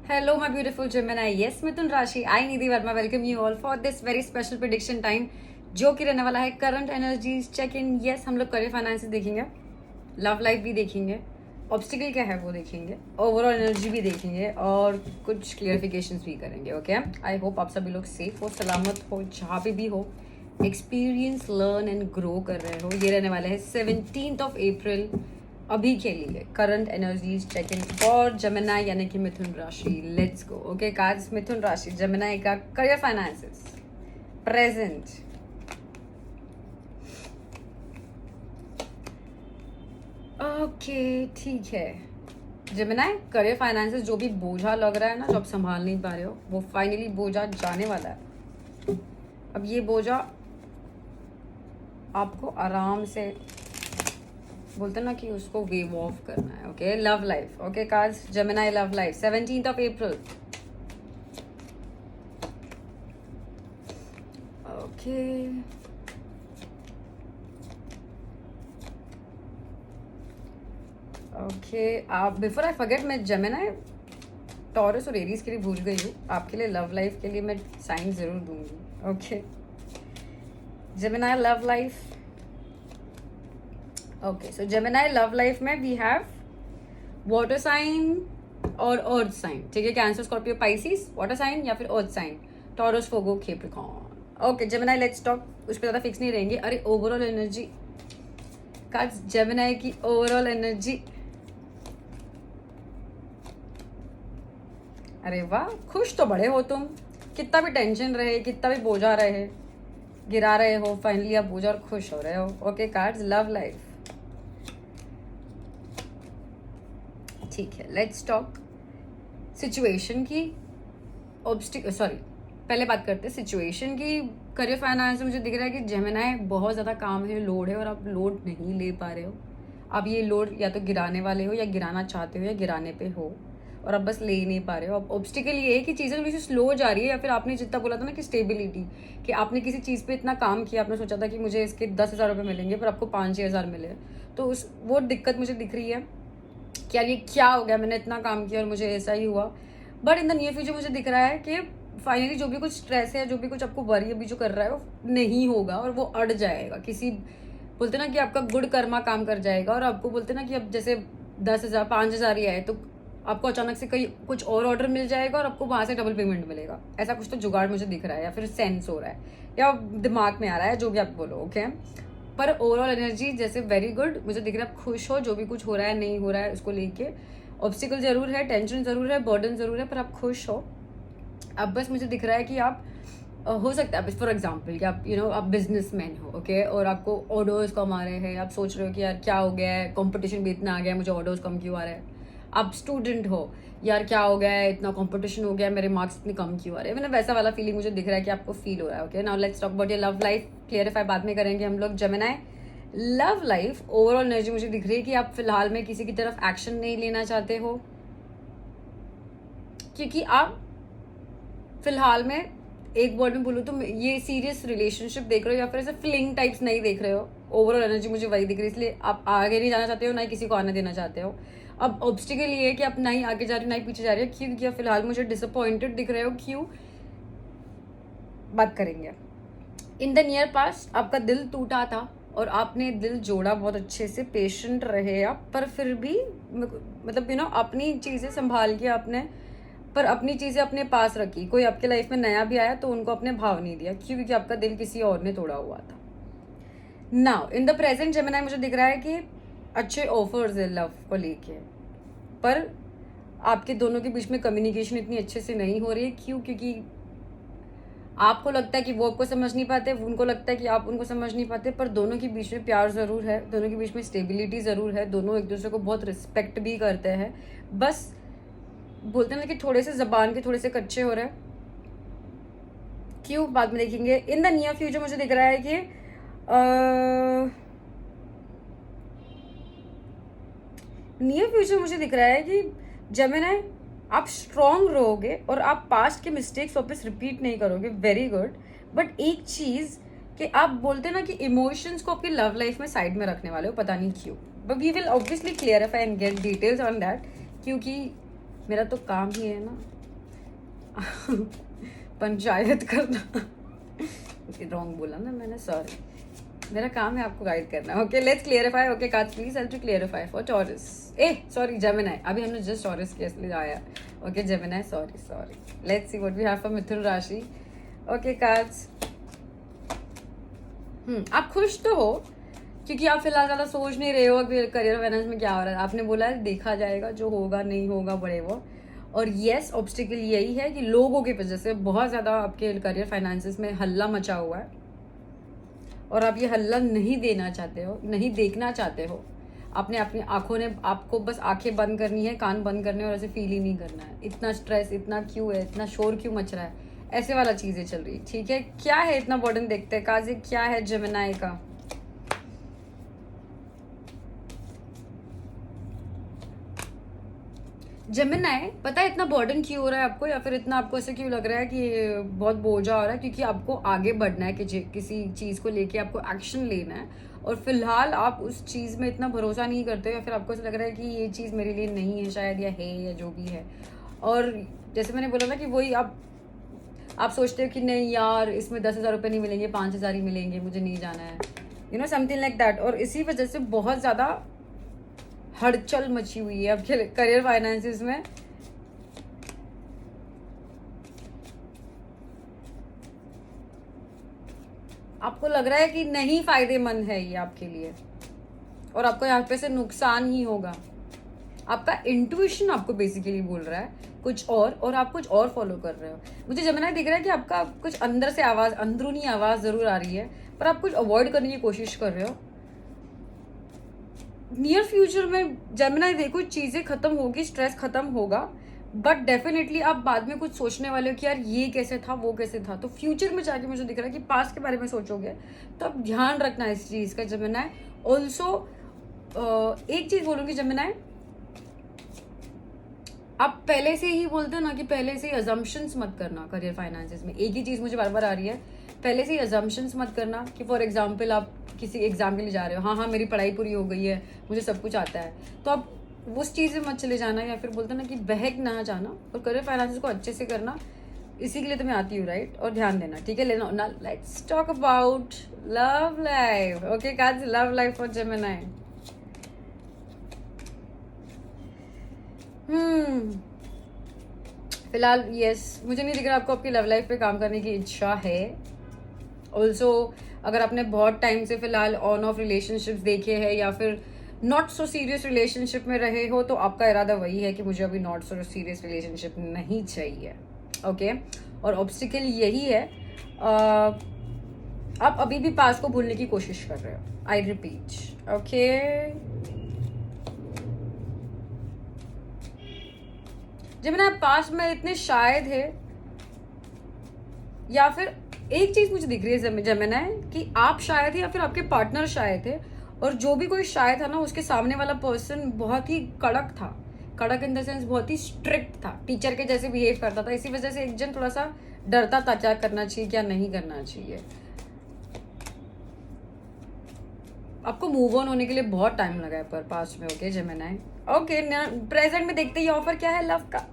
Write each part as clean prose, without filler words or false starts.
Hello, my beautiful Gemini. Yes, Mithun Rashi. I Nidhi Verma welcome you all for this very special prediction time, जो कि रहने वाला है current energies check in. Yes, हम लोग career finance देखेंगे, love life भी देखेंगे, ऑब्स्टिकल क्या है वो देखेंगे, ओवरऑल एनर्जी भी देखेंगे और कुछ क्लियरिफिकेशंस भी करेंगे. ओके, आई होप आप सभी लोग सेफ हो, सलामत हो, जहाँ पे भी हो, एक्सपीरियंस लर्न एंड ग्रो कर रहे हो. ये रहने वाले हैं 17 अप्रैल अभी के लिए current energies check in for Gemini यानी कि मिथुन राशि. Let's go. ओके कार्ड्स, मिथुन राशि जेमिनी का करियर फाइनेंसेस प्रेजेंट. ओके ठीक है जेमिनी, करियर फाइनेंसेस जो भी बोझा लग रहा है ना, जो आप संभाल नहीं पा रहे हो, वो फाइनली बोझा जाने वाला है. अब ये बोझा आपको आराम से बोलते ना कि उसको वेव ऑफ करना है. Okay, love life. Okay cards, Gemini love life 17 अप्रैल. ओके ओके आप बिफोर आई फॉरगेट, मैं जेमिनी टॉरस और एरीज के लिए भूल गई हूँ. आपके लिए लव लाइफ के लिए मैं साइन जरूर दूंगी. Okay Gemini love life. Okay so Gemini love life में वी हैव वाटर साइन और अर्थ साइन. ठीक है, Cancer, Scorpio, Pisces, water sign या फिर अर्थ साइन, टॉरस, फोगो, Capricorn. Okay Gemini let's talk. उस पर ज़्यादा फिक्स नहीं रहेंगे. अरे ओवरऑल एनर्जी कार्ड्स, जेमिनी की ओवरऑल एनर्जी. अरे वाह, खुश तो बड़े हो तुम. कितना भी टेंशन रहे, कितना भी बोझा रहे, गिरा रहे हो, फाइनली आप बोझा और खुश हो रहे हो. Okay cards, love life. ठीक है, लेट्स टॉक सिचुएशन की. सॉरी, पहले बात करते हैं सिचुएशन की. करियर फाइनेंस में मुझे दिख रहा है कि जेमिनी बहुत ज़्यादा काम है, लोड है और आप लोड नहीं ले पा रहे हो. आप ये लोड या तो गिराने वाले हो या गिराना चाहते हो या गिराने पे हो और आप बस ले ही नहीं पा रहे हो. अब ऑब्स्टिकल ये है कि चीज़ें थोड़ी स्लो जा रही है, या फिर आपने जितना बोला था ना कि स्टेबिलिटी, कि आपने किसी चीज़ पे इतना काम किया, आपने सोचा था कि मुझे इसके 10,000 रुपये मिलेंगे पर आपको 5-6 हज़ार मिले, तो उस वो दिक्कत मुझे दिख रही है कि यार ये क्या हो गया, मैंने इतना काम किया और मुझे ऐसा ही हुआ. But in the near future मुझे दिख रहा है कि फाइनली जो भी कुछ स्ट्रेस है, जो भी कुछ आपको वरी अभी जो कर रहा है वो नहीं होगा और वो अड़ जाएगा. किसी बोलते ना कि आपका गुड कर्मा काम कर जाएगा और आपको बोलते ना कि अब जैसे 10,000 5,000 ही आए तो आपको अचानक से कहीं कुछ और ऑर्डर मिल जाएगा और आपको वहां से डबल पेमेंट मिलेगा. ऐसा कुछ तो जुगाड़ मुझे दिख रहा है या फिर सेंस हो रहा है या दिमाग में आ रहा है, जो भी आप बोलो. ओके, पर ओवरऑल एनर्जी जैसे वेरी गुड मुझे दिख रहा है. आप खुश हो, जो भी कुछ हो रहा है नहीं हो रहा है उसको लेके. ऑब्स्टिकल जरूर है, टेंशन जरूर है, बर्डन जरूर है, पर आप खुश हो. अब बस मुझे दिख रहा है कि आप हो सकता है फॉर एग्जाम्पल कि आप आप बिजनेसमैन हो. ओके, और आपको ऑर्डर्स कम आ रहे हैं, आप सोच रहे हो कि यार क्या हो गया है, कंपटीशन भी इतना आ गया है, मुझे ऑर्डर्स कम क्यों आ रहे हैं. आप स्टूडेंट हो, यार क्या हो गया है, इतना कंपटीशन हो गया है, मेरे मार्क्स इतने कम क्यों आ रहे हैं. मैंने वैसा वाला फीलिंग मुझे दिख रहा है कि आपको फील हो रहा है. Okay, now let's talk about your love life. Clarify बाद में करेंगे हम लोग. Gemini love life overall energy मुझे दिख रही है कि आप फिलहाल में किसी की तरफ एक्शन नहीं लेना चाहते हो, क्योंकि आप फिलहाल में एक वर्ड में बोलूँ तो ये सीरियस रिलेशनशिप देख रहे हो या फिर ऐसे फ्लिंग टाइप्स नहीं देख रहे हो. ओवरऑल एनर्जी मुझे वही दिख रही है, इसलिए आप आगे नहीं जाना चाहते हो, ना ही किसी को आने देना चाहते हो. अब ऑब्स्टिकल ये है कि आप ना ही आगे जा रहे हो ना ही पीछे जा रहे हो. क्यों? क्योंकि फिलहाल मुझे डिसअपॉइंटेड दिख रहे हो. क्यों? बात करेंगे. इन द नियर पास्ट आपका दिल टूटा था और आपने दिल जोड़ा, बहुत अच्छे से पेशेंट रहे आप, पर फिर भी मतलब अपनी चीज़ें संभाल के आपने, पर अपनी चीज़ें अपने पास रखी. कोई आपके लाइफ में नया भी आया तो उनको अपने भाव नहीं दिया. क्यों? क्योंकि आपका दिल किसी और ने तोड़ा हुआ था. Now in the present Gemini मुझे दिख रहा है कि अच्छे ऑफर्स है लव को लेके, पर आपके दोनों के बीच में कम्युनिकेशन इतनी अच्छे से नहीं हो रही है. क्यों? क्योंकि आपको लगता है कि वो आपको समझ नहीं पाते, उनको लगता है कि आप उनको समझ नहीं पाते, पर दोनों के बीच में प्यार ज़रूर है, दोनों के बीच में स्टेबिलिटी ज़रूर है, दोनों एक दूसरे को बहुत रिस्पेक्ट भी करते हैं. बस बोलते हैं ना कि थोड़े से जबान के थोड़े से कच्चे हो रहे हैं. क्यों? बाद में देखेंगे. इन द नियर फ्यूचर मुझे दिख रहा है कि नियर फ्यूचर मुझे दिख रहा है कि जेमिनी आप स्ट्रॉन्ग रहोगे और आप पास्ट के मिस्टेक्स वापस रिपीट नहीं करोगे. Very good. बट एक चीज कि आप बोलते ना कि इमोशंस को आपकी लव लाइफ में साइड में रखने वाले हो, पता नहीं क्यों. But we will obviously clarify and get details on that, क्योंकि मेरा तो काम ही है ना पंचायत करना रॉन्ग बोला ना मैंने, सॉरी। मेरा काम है आपको गाइड करना। Okay let's clarify. Okay cards please help to clarify for Taurus. Sorry Gemini, अभी हमने जस्ट टॉरस के इसलिए आया। Okay Gemini, sorry. Let's see what we have for Mithun rashi. Okay cards, आप खुश तो हो क्योंकि आप फिलहाल ज़्यादा सोच नहीं रहे हो कि करियर फाइनेंस में क्या हो रहा है। आपने बोला है देखा जाएगा, जो होगा नहीं होगा बड़े वो। और येस, ऑब्स्टिकल यही है कि लोगों की वजह से बहुत ज़्यादा आपके करियर फाइनेंसेस में हल्ला मचा हुआ है और आप ये हल्ला नहीं देना चाहते हो, नहीं देखना चाहते हो। आपने अपनी आंखों ने आपको बस आंखें बंद करनी है, कान बंद करने और ऐसे फील ही नहीं करना है। इतना स्ट्रेस इतना क्यों है, इतना शोर क्यों मच रहा है, ऐसे वाला चीज़ें चल रही है। ठीक है, क्या है इतना बर्डन? देखते हैं काजी क्या है जेमिनी का। जेमिनी, पता है इतना बर्डन क्यों हो रहा है आपको, या फिर इतना आपको ऐसे क्यों लग रहा है कि बहुत बोझा हो रहा है? क्योंकि आपको आगे बढ़ना है कि किसी चीज़ को लेके आपको एक्शन लेना है और फिलहाल आप उस चीज़ में इतना भरोसा नहीं करते हो, या फिर आपको ऐसा लग रहा है कि ये चीज़ मेरे लिए नहीं है शायद, या है, या जो भी है। और जैसे मैंने बोला ना कि वही आप सोचते हो कि नहीं यार, इसमें 10,000 रुपये नहीं मिलेंगे, 5,000 ही मिलेंगे, मुझे नहीं जाना है, you know something like that. और इसी वजह से बहुत ज़्यादा हड़चल मची हुई है आपके करियर फाइनेंसेस में। आपको लग रहा है कि नहीं फायदेमंद है ये आपके लिए और आपको यहाँ पे से नुकसान ही होगा। आपका इंट्यूशन आपको बेसिकली बोल रहा है कुछ और आप कुछ और फॉलो कर रहे हो। मुझे जेमिनी दिख रहा है कि आपका कुछ अंदर से आवाज, अंदरूनी आवाज जरूर आ रही है, पर आप कुछ अवॉइड करने की कोशिश कर रहे हो। नियर फ्यूचर में जेमिनी देखो चीजें खत्म होगी, स्ट्रेस खत्म होगा, बट डेफिनेटली आप बाद में कुछ सोचने वाले हो कि यार ये कैसे था, वो कैसे था। तो फ्यूचर में जाके मुझे दिख रहा है कि पास्ट के बारे में सोचोगे, तो आप ध्यान रखना इस चीज का जेमिनी। ऑल्सो एक चीज बोलूंगी जेमिनी, आप पहले से ही बोलते हो ना कि पहले से ही अजम्पशंस मत करना करियर फाइनेंसेस में। एक ही चीज मुझे बार बार आ रही है, पहले से ही अजम्पशंस मत करना कि फॉर एग्जाम्पल आप किसी एग्जाम के लिए जा रहे हो, हाँ मेरी पढ़ाई पूरी हो गई है, मुझे सब कुछ आता है, तो आप उस चीज़ में मत चले जाना, या फिर बोलते ना कि बहक ना जाना और करियर फाइनेंसेस को अच्छे से करना। इसी के लिए तो मैं आती हूँ, राइट? और ध्यान देना, ठीक है? लेना ना। Let's talk about love life. Okay guys, love life for Gemini. फिलहाल यस, मुझे नहीं दिख रहा आपको आपकी लव लाइफ पे काम करने की इच्छा है। ऑल्सो अगर आपने बहुत टाइम से फिलहाल ऑन ऑफ रिलेशनशिप्स देखे हैं या फिर नॉट सो सीरियस रिलेशनशिप में रहे हो, तो आपका इरादा वही है कि मुझे अभी नॉट सो सीरियस रिलेशनशिप नहीं चाहिए। ओके और ऑब्स्टिकल यही है, आप अभी भी पास को भूलने की कोशिश कर रहे हो। आई रिपीट, ओके जब मैंने पास में इतने शायद है, या फिर एक चीज मुझे दिख रही है जेमिनी कि आप शायद है या फिर आपके पार्टनर शायद है, और जो भी कोई शायद था ना, उसके सामने वाला पर्सन बहुत ही कड़क था। कड़क इन द सेंस बहुत ही स्ट्रिक्ट था, टीचर के जैसे बिहेव करता था। इसी वजह से एक जन थोड़ा सा डरता था क्या करना चाहिए क्या नहीं करना चाहिए। आपको मूव ऑन होने के लिए बहुत टाइम लगा है पर पास्ट में। ओके जेमिनी, ओके प्रेजेंट में देखते ही ऑफर क्या है लव का।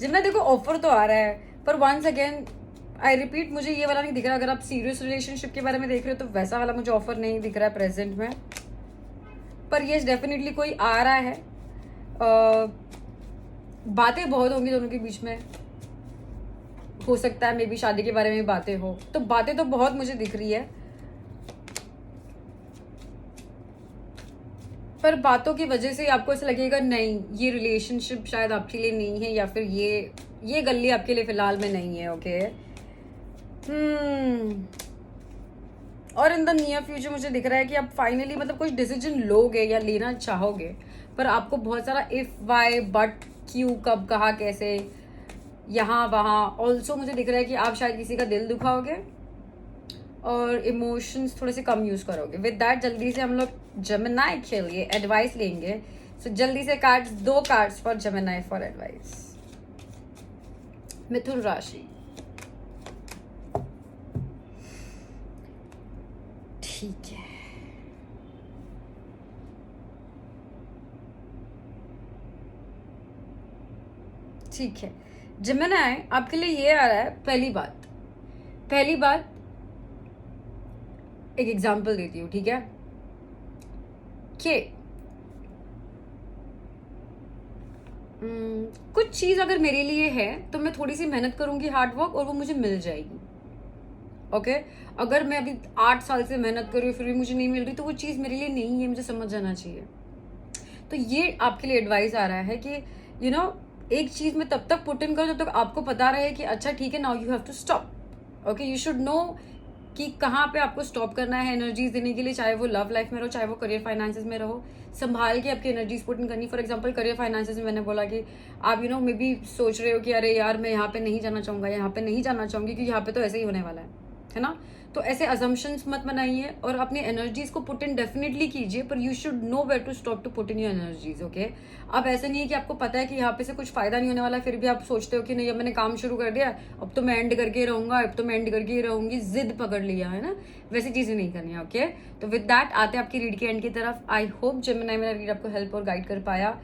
जेमिनी देखो ऑफर तो आ रहा है, पर वंस अगेन आई रिपीट, मुझे ये वाला नहीं दिख रहा। अगर आप सीरियस रिलेशनशिप के बारे में देख रहे हो तो वैसा वाला मुझे ऑफर नहीं दिख रहा है प्रेजेंट में। पर यस डेफिनेटली कोई आ रहा है। बातें बहुत होंगी दोनों के बीच में, हो सकता है मे बी शादी के बारे में बातें हो, तो बातें तो बहुत मुझे दिख रही है। पर बातों की वजह से आपको ऐसा लगेगा नहीं ये रिलेशनशिप शायद आपके लिए नहीं है, या फिर ये गली आपके लिए फिलहाल में नहीं है। ओके और इन द नियर फ्यूचर मुझे दिख रहा है कि आप फाइनली मतलब कुछ डिसीजन लोगे या लेना चाहोगे, पर आपको बहुत सारा इफ, वाई, बट, क्यों, कब, कहा, कैसे, यहाँ वहाँ। ऑल्सो मुझे दिख रहा है कि आप शायद किसी का दिल दुखाओगे और इमोशंस थोड़े से कम यूज करोगे। विद दैट जल्दी से हम लोग जेमिनी के लिए एडवाइस लेंगे। सो जल्दी से cards, 2 cards for Gemini for advice. Mithun राशि, ठीक है। ठीक है, जेमिनी आपके लिए ये आ रहा है। पहली बात एक एग्जांपल देती हूँ, ठीक है, कि कुछ चीज़ अगर मेरे लिए है तो मैं थोड़ी सी मेहनत करूंगी, हार्ड वर्क, और वो मुझे मिल जाएगी। ओके अगर मैं अभी 8 साल से मेहनत कर रही हूँ फिर भी मुझे नहीं मिल रही, तो वो चीज़ मेरे लिए नहीं है, मुझे समझ जाना चाहिए। तो ये आपके लिए एडवाइस आ रहा है कि यू नो एक चीज़ में तब तक पुट इन करो जब तक आपको पता रहे कि अच्छा ठीक है, now you have to stop. Okay you should know कि कहाँ पे आपको स्टॉप करना है एनर्जीज देने के लिए, चाहे वो लव लाइफ में रहो, चाहे वो करियर फाइनेंसेस में रहो। संभाल के आपकी एनर्जीज पुट इन करनी। फॉर एग्जांपल करियर फाइनेंसेस में मैंने बोला कि आप मे बी सोच रहे हो कि अरे यार मैं यहाँ पे नहीं जाना चाहूँगा, यहाँ पे नहीं जाना चाहूँगी क्योंकि यहाँ पे तो ऐसे ही होने वाला है ना। तो ऐसे अजम्पशंस मत बनाइए और अपनी एनर्जीज को पुट इन डेफिनेटली कीजिए, पर you should know where to stop to put in your energies. Okay अब ऐसे नहीं है कि आपको पता है कि यहाँ पे से कुछ फायदा नहीं होने वाला, फिर भी आप सोचते हो कि नहीं अब मैंने काम शुरू कर दिया, अब तो मैं एंड करके ही रहूंगा, अब तो मैं एंड करके ही रहूंगी, जिद पकड़ लिया है ना, वैसी चीजें नहीं करनी है। ओके तो विद दैट आते हैं आपकी रीड के एंड की तरफ। आई होप जेमिनी मेरा रीड आपको हेल्प और गाइड कर पाया।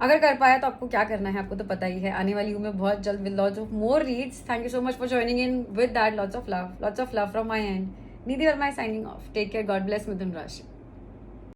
अगर कर पाया तो आपको क्या करना है आपको तो पता ही है। आने वाली हूँ मैं बहुत जल्द with lots of more reads. Thank you so much for joining in. With that lots of love from my end. Nidhi Verma signing off. Take care, God bless, Mithun राशि।